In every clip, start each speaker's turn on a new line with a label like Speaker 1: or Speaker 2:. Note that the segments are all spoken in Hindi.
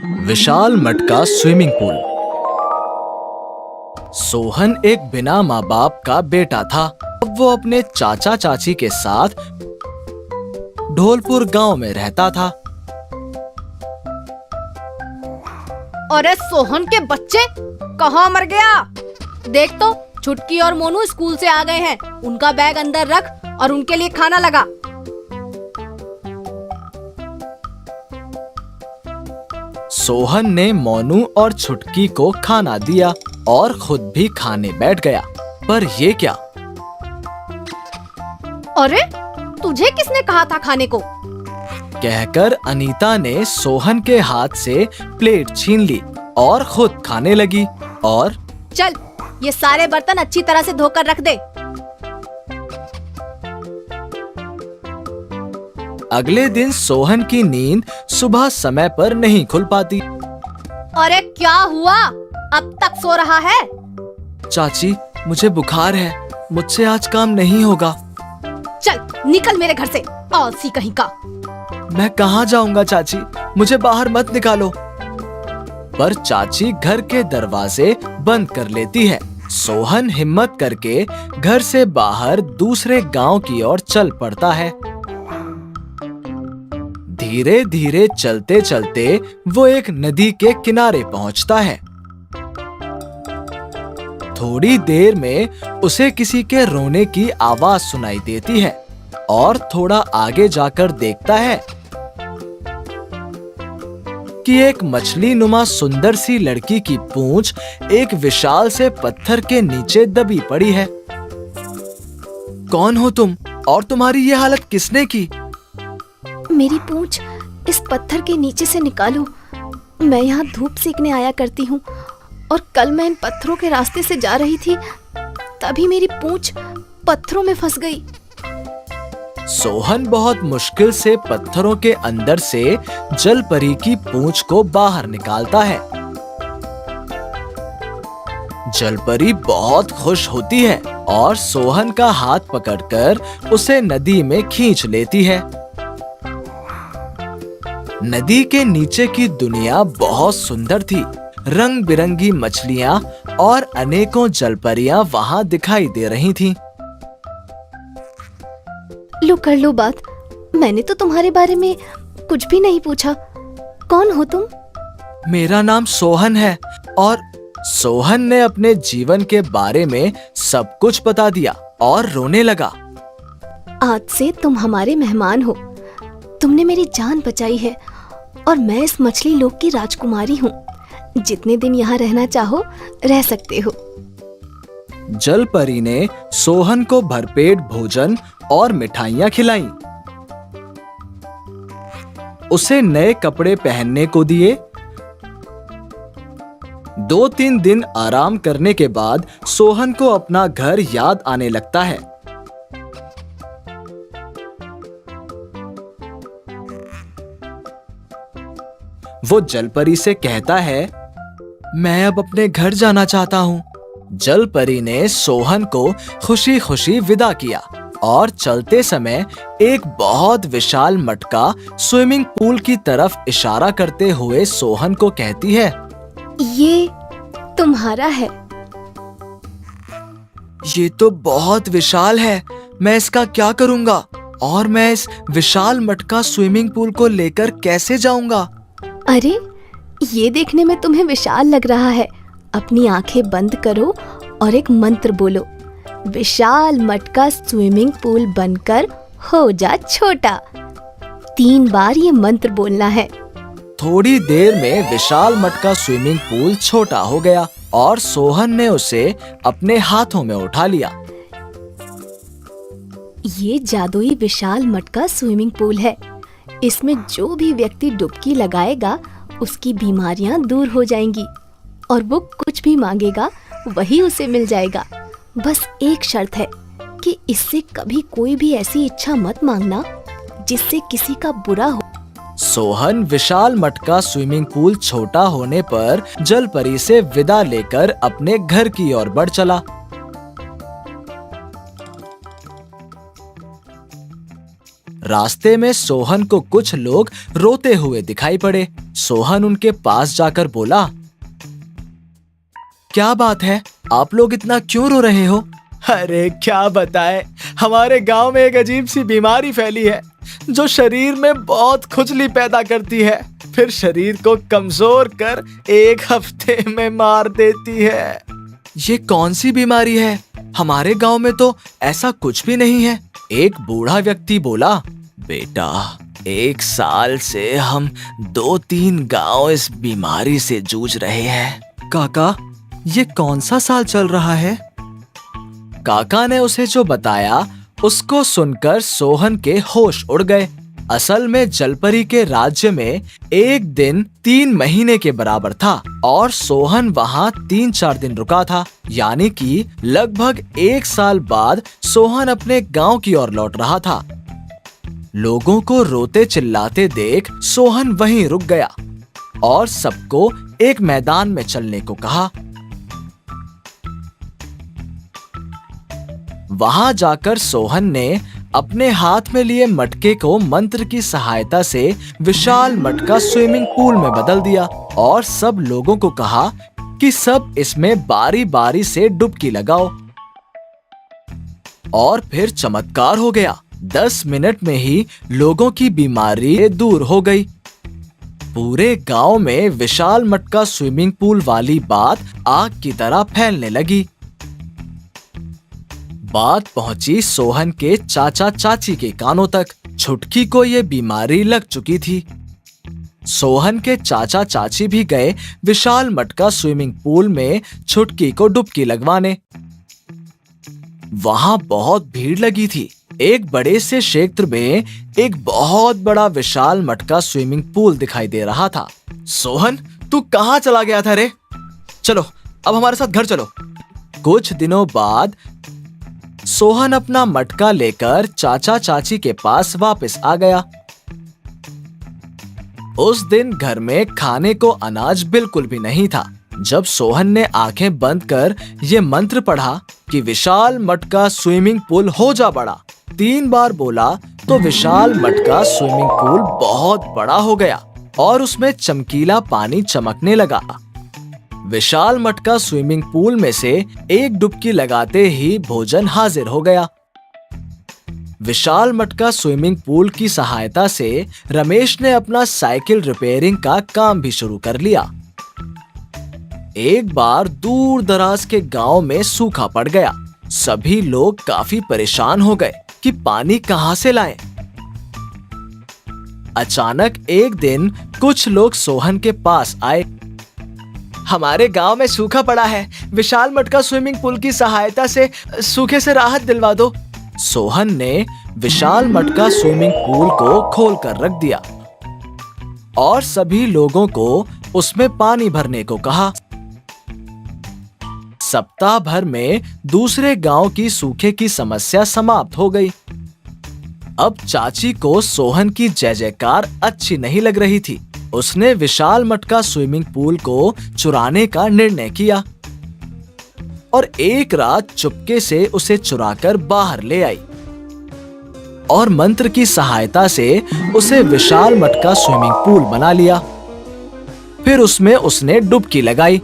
Speaker 1: विशाल मटका स्विमिंग पूल। सोहन एक बिना माँ बाप का बेटा था। अब वो अपने चाचा चाची के साथ ढोलपुर गांव में रहता था।
Speaker 2: अरे सोहन के बच्चे, कहाँ मर गया? देख तो, छुटकी और मोनू स्कूल से आ गए हैं। उनका बैग अंदर रख और उनके लिए खाना लगा।
Speaker 1: सोहन ने मोनू और छुटकी को खाना दिया और खुद भी खाने बैठ गया। पर ये क्या?
Speaker 2: अरे तुझे किसने कहा था खाने को?
Speaker 1: कहकर अनीता ने सोहन के हाथ से प्लेट छीन ली और खुद खाने लगी। और
Speaker 2: चल, ये सारे बर्तन अच्छी तरह से धोकर रख दे।
Speaker 1: अगले दिन सोहन की नींद सुबह समय पर नहीं खुल पाती।
Speaker 2: अरे क्या हुआ? अब तक सो रहा है?
Speaker 1: चाची, मुझे बुखार है, मुझसे आज काम नहीं होगा।
Speaker 2: चल निकल मेरे घर से, आलसी कहीं का।
Speaker 1: मैं कहाँ जाऊंगा चाची, मुझे बाहर मत निकालो। पर चाची घर के दरवाजे बंद कर लेती है। सोहन हिम्मत करके घर से बाहर दूसरे गांव की ओर चल पड़ता है। धीरे धीरे चलते चलते वो एक नदी के किनारे पहुंचता है। थोड़ी देर में उसे किसी के रोने की आवाज सुनाई देती है और थोड़ा आगे जाकर देखता है कि एक मछली नुमा सुंदर सी लड़की की पूंछ एक विशाल से पत्थर के नीचे दबी पड़ी है। कौन हो तुम और तुम्हारी ये हालत किसने की?
Speaker 3: मेरी पूंछ इस पत्थर के नीचे से निकालो। मैं यहाँ धूप सेकने आया करती हूँ और कल मैं इन पत्थरों के रास्ते से जा रही थी, तभी मेरी पूंछ पत्थरों में फंस गई।
Speaker 1: सोहन बहुत मुश्किल से पत्थरों के अंदर से जल परी की पूंछ को बाहर निकालता है। जल परी बहुत खुश होती है और सोहन का हाथ पकड़कर उसे नदी में खींच लेती है। नदी के नीचे की दुनिया बहुत सुंदर थी। रंग बिरंगी मछलियां और अनेकों जलपरियां वहां दिखाई दे रही थीं।
Speaker 3: लो कर लो बात, मैंने तो तुम्हारे बारे में कुछ भी नहीं पूछा। कौन हो तुम?
Speaker 1: मेरा नाम सोहन है। और सोहन ने अपने जीवन के बारे में सब कुछ बता दिया और रोने लगा।
Speaker 3: आज से तुम हमारे मेहमान हो। तुमने मेरी जान बचाई है और मैं इस मछली लोक की राजकुमारी हूँ। जितने दिन यहाँ रहना चाहो रह सकते हो।
Speaker 1: जल परी ने सोहन को भरपेट भोजन और मिठाइयाँ खिलाईं। उसे नए कपड़े पहनने को दिए। 2-3 दिन आराम करने के बाद सोहन को अपना घर याद आने लगता है। वो जलपरी से कहता है, मैं अब अपने घर जाना चाहता हूँ। जलपरी ने सोहन को खुशी खुशी विदा किया और चलते समय एक बहुत विशाल मटका स्विमिंग पूल की तरफ इशारा करते हुए सोहन को कहती है,
Speaker 3: ये तुम्हारा है।
Speaker 1: ये तो बहुत विशाल है, मैं इसका क्या करूँगा? और मैं इस विशाल मटका स्विमिंग पूल को लेकर कैसे जाऊँगा?
Speaker 3: अरे ये देखने में तुम्हें विशाल लग रहा है। अपनी आंखें बंद करो और एक मंत्र बोलो। विशाल मटका स्विमिंग पूल बनकर हो जा छोटा। 3 बार ये मंत्र बोलना है।
Speaker 1: थोड़ी देर में विशाल मटका स्विमिंग पूल छोटा हो गया और सोहन ने उसे अपने हाथों में उठा लिया।
Speaker 3: ये जादुई विशाल मटका स्विमिंग पूल है। इसमें जो भी व्यक्ति डुबकी लगाएगा उसकी बीमारियां दूर हो जाएंगी और वो कुछ भी मांगेगा वही उसे मिल जाएगा। बस एक शर्त है कि इससे कभी कोई भी ऐसी इच्छा मत मांगना जिससे किसी का बुरा हो।
Speaker 1: सोहन विशाल मटका स्विमिंग पूल छोटा होने पर जल परी से विदा लेकर अपने घर की ओर बढ़ चला। रास्ते में सोहन को कुछ लोग रोते हुए दिखाई पड़े। सोहन उनके पास जाकर बोला, क्या बात है, आप लोग इतना क्यों रो रहे हो? अरे क्या बताएं, हमारे गांव में एक अजीब सी बीमारी फैली है जो शरीर में बहुत खुजली पैदा करती है, फिर शरीर को कमजोर कर 1 हफ्ते में मार देती है। ये कौन सी बीमारी है? हमारे गांव में तो ऐसा कुछ भी नहीं है। एक बूढ़ा व्यक्ति बोला, बेटा 1 साल से हम 2-3 गांव इस बीमारी से जूझ रहे हैं। काका, ये कौन सा साल चल रहा है? काका ने उसे जो बताया उसको सुनकर सोहन के होश उड़ गए। असल में जलपरी के राज्य में एक दिन 3 महीने के बराबर था और सोहन वहाँ 3-4 दिन रुका था, यानी कि लगभग 1 साल बाद सोहन अपने गांव की ओर लौट रहा था। लोगों को रोते चिल्लाते देख सोहन वहीं रुक गया और सबको एक मैदान में चलने को कहा। वहां जाकर सोहन ने अपने हाथ में लिए मटके को मंत्र की सहायता से विशाल मटका स्विमिंग पूल में बदल दिया और सब लोगों को कहा कि सब इसमें बारी बारी से डुबकी लगाओ। और फिर चमत्कार हो गया। 10 मिनट में ही लोगों की बीमारी दूर हो गई। पूरे गांव में विशाल मटका स्विमिंग पूल वाली बात आग की तरह फैलने लगी। बात पहुंची सोहन के चाचा चाची के कानों तक। छुटकी को ये बीमारी लग चुकी थी। सोहन के चाचा चाची भी गए विशाल मटका स्विमिंग पूल में छुटकी को डुबकी लगवाने। वहां बहुत भीड़ लगी थी। एक बड़े से क्षेत्र में एक बहुत बड़ा विशाल मटका स्विमिंग पूल दिखाई दे रहा था। सोहन, तू कहां चला गया था रे? चलो अब हमारे साथ घर चलो। कुछ दिनों बाद सोहन अपना मटका लेकर चाचा चाची के पास वापस आ गया। उस दिन घर में खाने को अनाज बिल्कुल भी नहीं था। जब सोहन ने आंखें बंद कर ये मंत्र पढ़ा कि विशाल मटका स्विमिंग पूल हो जा बड़ा, 3 बार बोला तो विशाल मटका स्विमिंग पूल बहुत बड़ा हो गया और उसमें चमकीला पानी चमकने लगा। विशाल मटका स्विमिंग पूल में से एक डुबकी लगाते ही भोजन हाजिर हो गया। विशाल मटका स्विमिंग पूल की सहायता से रमेश ने अपना साइकिल रिपेयरिंग का काम भी शुरू कर लिया। एक बार दूर दराज के गांव में सूखा पड़ गया। सभी लोग काफी परेशान हो गए कि पानी कहां से लाएं। अचानक एक दिन कुछ लोग सोहन के पास आए। हमारे गांव में सूखा पड़ा है, विशाल मटका स्विमिंग पूल की सहायता से सूखे से राहत दिलवा दो। सोहन ने विशाल मटका स्विमिंग पूल को खोलकर रख दिया और सभी लोगों को उसमें पानी भरने को कहा। सप्ताह भर में दूसरे गांव की सूखे की समस्या समाप्त हो गई। अब चाची को सोहन की जय जयकार अच्छी नहीं लग रही थी। उसने विशाल मटका स्विमिंग पूल को चुराने का निर्णय किया और एक रात चुपके से उसे चुराकर बाहर ले आई और मंत्र की सहायता से उसे विशाल मटका स्विमिंग पूल बना लिया। फिर उसमें उसने डुबकी लगाई।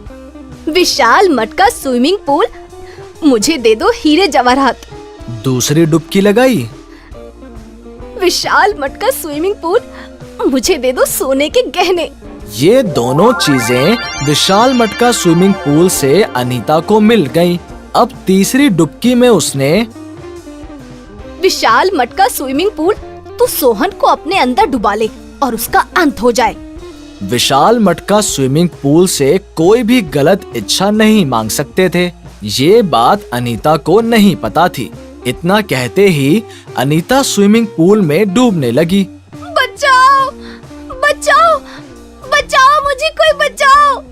Speaker 3: विशाल मटका स्विमिंग पूल, मुझे दे दो हीरे जवाहरात।
Speaker 1: दूसरी डुबकी लगाई।
Speaker 3: विशाल मटका स्विमिंग पूल, मुझे दे दो सोने के गहने।
Speaker 1: ये दोनों चीजें विशाल मटका स्विमिंग पूल से अनीता को मिल गईं। अब तीसरी डुबकी में उसने,
Speaker 3: विशाल मटका स्विमिंग पूल, तू सोहन को अपने अंदर डुबा ले और उसका अंत हो जाए।
Speaker 1: विशाल मटका स्विमिंग पूल से कोई भी गलत इच्छा नहीं मांग सकते थे। ये बात अनीता को नहीं पता थी। इतना कहते ही अनीता स्विमिंग पूल में डूबने लगी।
Speaker 3: बचाओ, बचाओ, बचाओ, मुझे कोई बचाओ।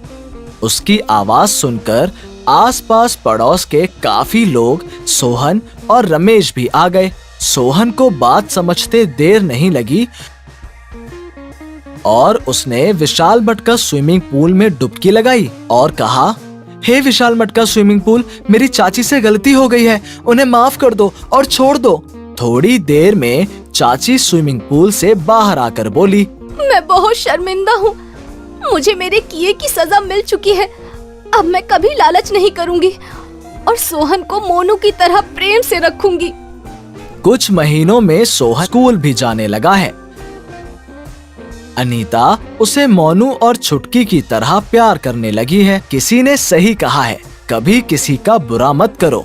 Speaker 1: उसकी आवाज सुनकर आसपास पड़ोस के काफी लोग सोहन और रमेश भी आ गए। सोहन को बात समझते देर नहीं लगी और उसने विशाल मटका स्विमिंग पूल में डुबकी लगाई और कहा, हे विशाल मटका स्विमिंग पूल, मेरी चाची से गलती हो गई है, उन्हें माफ कर दो और छोड़ दो। थोड़ी देर में चाची स्विमिंग पूल से बाहर आकर बोली,
Speaker 3: मैं बहुत शर्मिंदा हूँ। मुझे मेरे किए की सजा मिल चुकी है। अब मैं कभी लालच नहीं करूँगी और सोहन को मोनू की तरह प्रेम से रखूंगी।
Speaker 1: कुछ महीनों में सोहन स्कूल भी जाने लगा है। अनीता उसे मोनू और छुटकी की तरह प्यार करने लगी है। किसी ने सही कहा है, कभी किसी का बुरा मत करो।